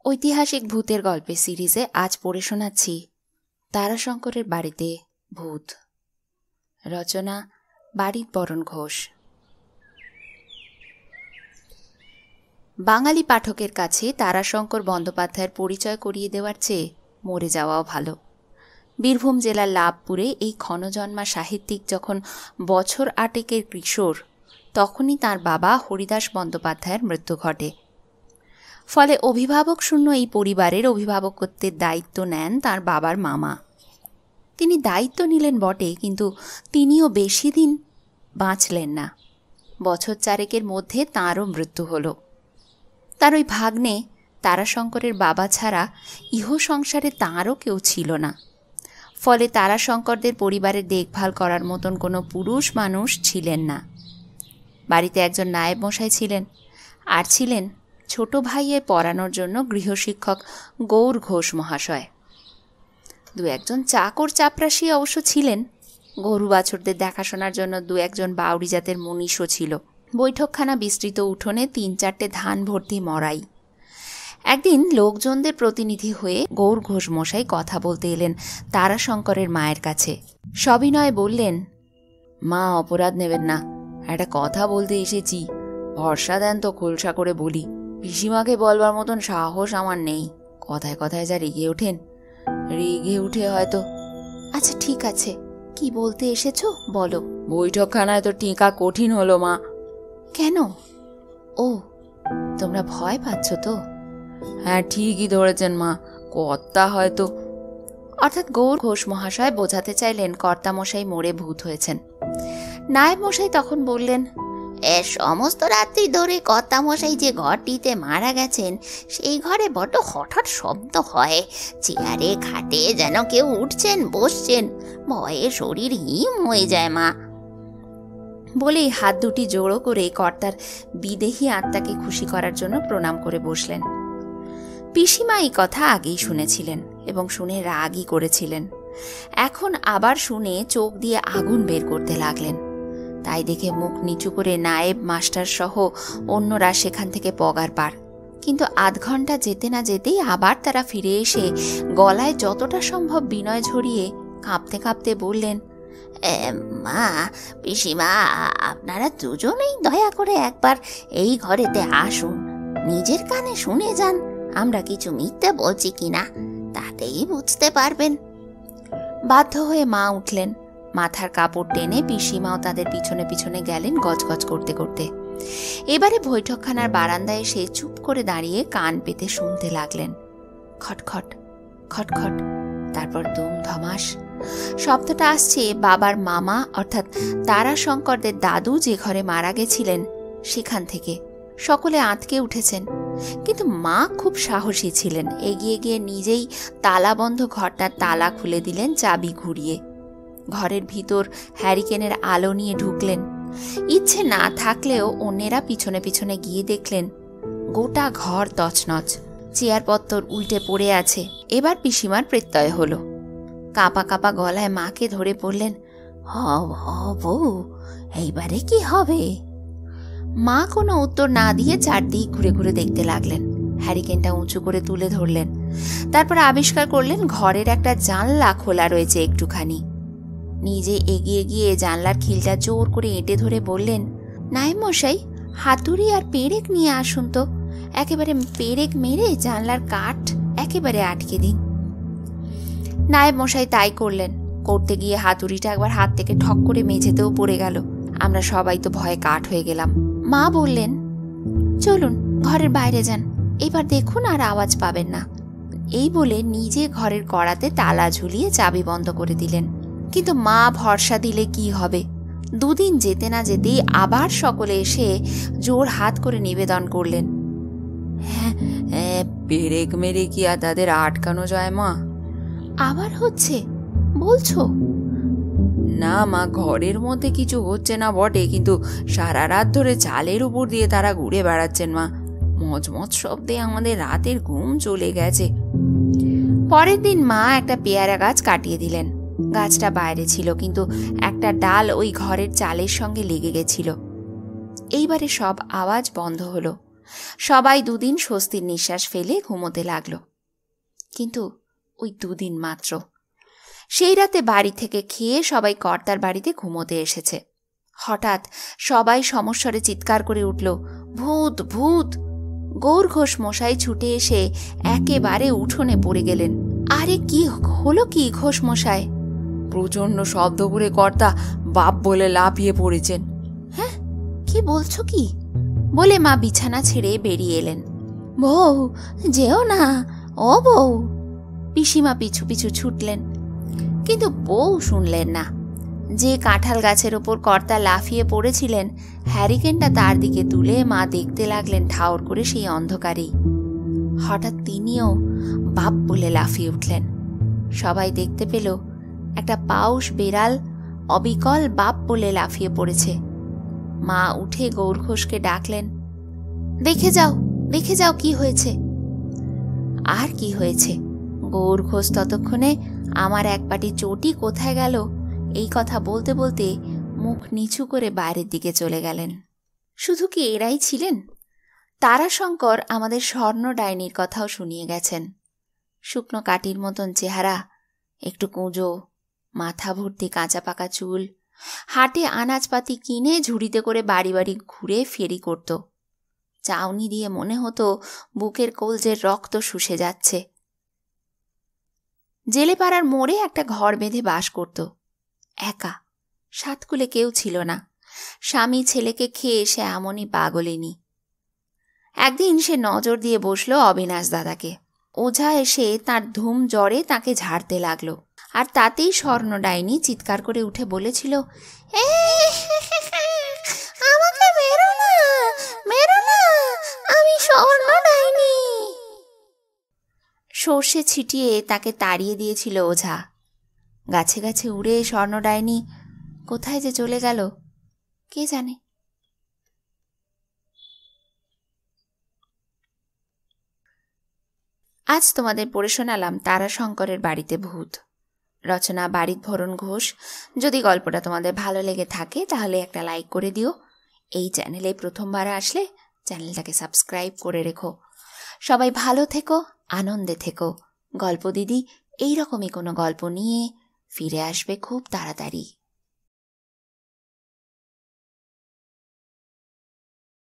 ঐতিহাসিক ভূতের গল্পের সিরিজে আজ পড়ে শোনাচ্ছি তারাশঙ্করের বাড়িতে ভূত। রচনা বারিক বরণ ঘোষ। বাঙালি পাঠকের কাছে তারাশঙ্কর বন্দ্যোপাধ্যায়ের পরিচয় করিয়ে দেওয়ার চেয়ে মরে যাওয়াও ভালো। বীরভূম জেলার লাভপুরে এই ক্ষণজন্মা সাহিত্যিক যখন বছর 8 কিশোর, তখনই তার বাবা হরিদাস বন্দ্যোপাধ্যায়ের মৃত্যু ঘটে। ফলে অভিভাবক শূন্য এই পরিবারের অভিভাবকত্বের দায়িত্ব নেন তার বাবার মামা। তিনি দায়িত্ব নিলেন বটে, কিন্তু তিনিও বেশি দিন বাঁচলেন না। বছর 4 মধ্যে তাঁরও মৃত্যু হল। তার ওই ভাগ্নে তারাশঙ্করের বাবা ছাড়া ইহ সংসারে তাঁরও কেউ ছিল না। ফলে তারাশঙ্করদের পরিবারের দেখভাল করার মতন কোনো পুরুষ মানুষ ছিলেন না। বাড়িতে একজন নায়েব মশাই ছিলেন, আর ছিলেন ছোট ভাইয়ের পড়ানোর জন্য গৃহশিক্ষক গৌর ঘোষ মহাশয়। 2-1 চাকর চাপরাশি অবশ্য ছিলেন। গরু বাছুরদের দেখাশোনার জন্য 2-1 বাউরি জাতের মনীষও ছিল। বৈঠকখানা বিস্তৃত উঠোনে 3-4টে ধান ভর্তি মরাই। একদিন লোকজনদের প্রতিনিধি হয়ে গৌর ঘোষ মশাই কথা বলতে এলেন তারাশঙ্করের মায়ের কাছে। সবিনয়ে বললেন, মা, অপরাধ নেবেন না, একটা কথা বলতে এসেছি, ভরসা দেন তো খোলসা করে বলি। পিসিমাকে বলবার মতন সাহস আমার নেই। কথায় কথায় যা রেগে ওঠেন, রেগে উঠে হয়তো। আচ্ছা ঠিক আছে, কি বলতে এসেছো বলো। বৈঠকখানায় তো টিকা কঠিন হলো মা। কেন? ও, তোমরা ভয় পাচ্ছ তো? হ্যাঁ, ঠিকই ধরেছেন মা, কর্তা হয়তো। অর্থাৎ গৌর ঘোষ মহাশয় বোঝাতে চাইলেন কর্তা মশাই মরে ভূত হয়েছেন। নায়েব মশাই তখন বললেন, সমস্ত রাত্রি ধরে কর্তামশাই যে ঘরটিতে মারা গেছেন, সেই ঘরে বড্ড হঠাৎ শব্দ হয়। চেয়ারে খাটে যেন কেউ উঠছেন বসছেন, ভয়ে শরীর হিম হয়ে যায় মা। বলেই হাত দুটি জোড়ো করে কর্তার বিদেহী আত্মাকে খুশি করার জন্য প্রণাম করে বসলেন। পিসিমা এই কথা আগেই শুনেছিলেন এবং শুনে রাগই করেছিলেন। এখন আবার শুনে চোখ দিয়ে আগুন বের করতে লাগলেন। তাই দেখে মুখ নিচু করে নায়েব মাস্টার সহ অন্যরা সেখান থেকে পগার পার। কিন্তু আধ ঘন্টা যেতে না যেতেই আবার তারা ফিরে এসে গলায় যতটা সম্ভব বিনয় ঝরিয়ে কাঁপতে কাঁপতে বললেন, মা, পিসিমা, আপনারা দুজনেই দয়া করে একবার এই ঘরেতে আসুন, নিজের কানে শুনে যান আমরা কিছু মিথ্যে বলছি কিনা, তাতেই বুঝতে পারবেন। বাধ্য হয়ে মা উঠলেন। মাথার কাপড় টেনে পিসিমাও তাদের পিছনে পিছনে গেলেন গজগজ করতে করতে। এবারে বৈঠকখানার বারান্দায় এসে চুপ করে দাঁড়িয়ে কান পেতে শুনতে লাগলেন। খটখট খটখট, তারপর দুম ধমাস। শব্দটা আসছে বাবার মামা অর্থাৎ তারাশঙ্করদের দাদু যে ঘরে মারা গেছিলেন সেখান থেকে। সকলে আঁতকে উঠেছেন, কিন্তু মা খুব সাহসী ছিলেন। এগিয়ে গিয়ে নিজেই তালাবন্ধ ঘরটার তালা খুলে দিলেন চাবি ঘুরিয়ে। ঘরের ভিতর হ্যারিকেনের আলো নিয়ে ঢুকলেন। ইচ্ছে না থাকলেও অন্যেরা পিছনে পিছনে গিয়ে দেখলেন গোটা ঘর তছনছ, চেয়ারপত্তর উল্টে পড়ে আছে। এবার পিসিমার প্রত্যয় হলো। কাঁপা কাঁপা গলায় মাকে ধরে পড়লেন, বউ, এইবারে কি হবে? মা কোনো উত্তর না দিয়ে চারদিক ঘুরে ঘুরে দেখতে লাগলেন। হ্যারিকেনটা উঁচু করে তুলে ধরলেন। তারপর আবিষ্কার করলেন ঘরের একটা জানলা খোলা রয়েছে একটুখানি। নিজে এগিয়ে গিয়ে জানলার খিলটা জোর করে এঁটে ধরে বললেন, নায়েব মশাই, হাতুড়ি আর পেরেক নিয়ে আসুন তো, একেবারে পেরেক মেরে জানলার কাঠ একেবারে আটকে দিন। নায়েব মশাই তাই করলেন। করতে গিয়ে হাতুড়িটা একবার হাত থেকে ঠক করে মেঝেতেও পড়ে গেল। আমরা সবাই তো ভয়ে কাঠ হয়ে গেলাম। মা বললেন, চলুন ঘরের বাইরে যান, এবার দেখুন আর আওয়াজ পাবেন না। এই বলে নিজে ঘরের কড়াতে তালা ঝুলিয়ে চাবি বন্ধ করে দিলেন। কিন্তু মা ভরসা দিলে কি হবে? 2 দিন যেতে না যেতেই আবার সকলে এসে জোর হাত করে নিবেদন করলেন, হ্যাঁ, পেরেক মেরে কি আর তাদের আটকানো যায় মা? আবার হচ্ছে বলছো? না মা, ঘরের মধ্যে কিছু হচ্ছে না বটে, কিন্তু সারা রাত ধরে চালের উপর দিয়ে তারা ঘুরে বেড়াচ্ছেন মা। মজমজ শব্দে আমাদের রাতের ঘুম চলে গেছে। পরের দিন মা একটা পেয়ারা গাছ কাটিয়ে দিলেন। গাছটা বাইরে ছিল, কিন্তু একটা ডাল ওই ঘরের চালের সঙ্গে লেগে গেছিল। এইবারে সব আওয়াজ বন্ধ হলো। সবাই দুদিন স্বস্তির নিঃশ্বাস ফেলে ঘুমোতে লাগলো। কিন্তু ওই দুদিন মাত্র। সেই রাতে বাড়ি থেকে খেয়ে সবাই কর্তার বাড়িতে ঘুমোতে এসেছে। হঠাৎ সবাই সমস্বরে চিৎকার করে উঠল, ভূত ভূত! গৌর ঘোষ মশাই ছুটে এসে একেবারে উঠোনে পড়ে গেলেন। আরে কি হলো কি ঘোষ মশাই? প্রচন্ড শব্দ করে কর্তা বাপ বলে লাফিয়ে পড়েছেন। হ্যাঁ, কি বলছো কি? বলে মা বিছানা ছেড়ে বেরিয়ে এলেন। বউ, যেও না ও বউ! পিসিমা পিছু পিছু ছুটলেন, কিন্তু বউ শুনলেন না। যে কাঁঠাল গাছের ওপর কর্তা লাফিয়ে পড়েছিলেন, হ্যারিকেনটা তার দিকে তুলে মা দেখতে লাগলেন ঠাউর করে সেই অন্ধকারেই। হঠাৎ তিনিও বাপ বলে লাফিয়ে উঠলেন। সবাই দেখতে পেল একটা পাউস বেড়াল অবিকল বাপ বলে লাফিয়ে পড়েছে। মা উঠে গৌর ঘোষকে ডাকলেন, দেখে যাও, দেখে যাও কি হয়েছে। আর কি হয়েছে? গৌর ঘোষ ততক্ষণে আমার এক পাটি চটি কোথায় গেল এই কথা বলতে বলতে মুখ নিচু করে বাইরের দিকে চলে গেলেন। শুধু কি এরাই ছিলেন? তারাশঙ্কর আমাদের স্বর্ণ ডাইনির কথাও শুনিয়ে গেছেন। শুকনো কাঠির মতন চেহারা, একটু কুঁজো, মাথা ভর্তি কাঁচা পাকা চুল, হাটে আনাজপাতি কিনে ঝুড়িতে করে বাড়ি বাড়ি ঘুরে ফেরি করত। চাউনি দিয়ে মনে হতো বুকের কলজের রক্ত শুষে যাচ্ছে। জেলেপাড়ার মোড়ে একটা ঘর বেঁধে বাস করত, একা। সাতকুলে কেউ ছিল না। স্বামী ছেলেকে খেয়ে সে এমনই পাগলিনী। একদিন সে নজর দিয়ে বসলো অবিনাশ দাদাকে। ওঝা এসে তার ধুম জ্বরে তাকে ঝাড়তে লাগলো, আর তাতেই স্বর্ণ ডাইনি চিৎকার করে উঠে বলেছিল, আমাকে মেরো না, মেরো না, আমি স্বর্ণ ডাইনি। সর্ষে ছিটিয়ে তাকে তাড়িয়ে দিয়েছিল ওঝা। গাছে গাছে উড়ে স্বর্ণ ডাইনি কোথায় যে চলে গেল কে জানে। আজ তোমাদের পড়ে শোনালাম তারাশঙ্করের বাড়িতে ভূত। রচনা বারিকভরণ ঘোষ। যদি গল্পটা তোমাদের ভালো লেগে থাকে তাহলে একটা লাইক করে দিও। এই চ্যানেলে প্রথমবার আসলে চ্যানেলটাকে সাবস্ক্রাইব করে রেখো। সবাই ভালো থেকো, আনন্দে থেকো। গল্প দিদি এইরকমই কোনো গল্প নিয়ে ফিরে আসবে খুব তাড়াতাড়ি।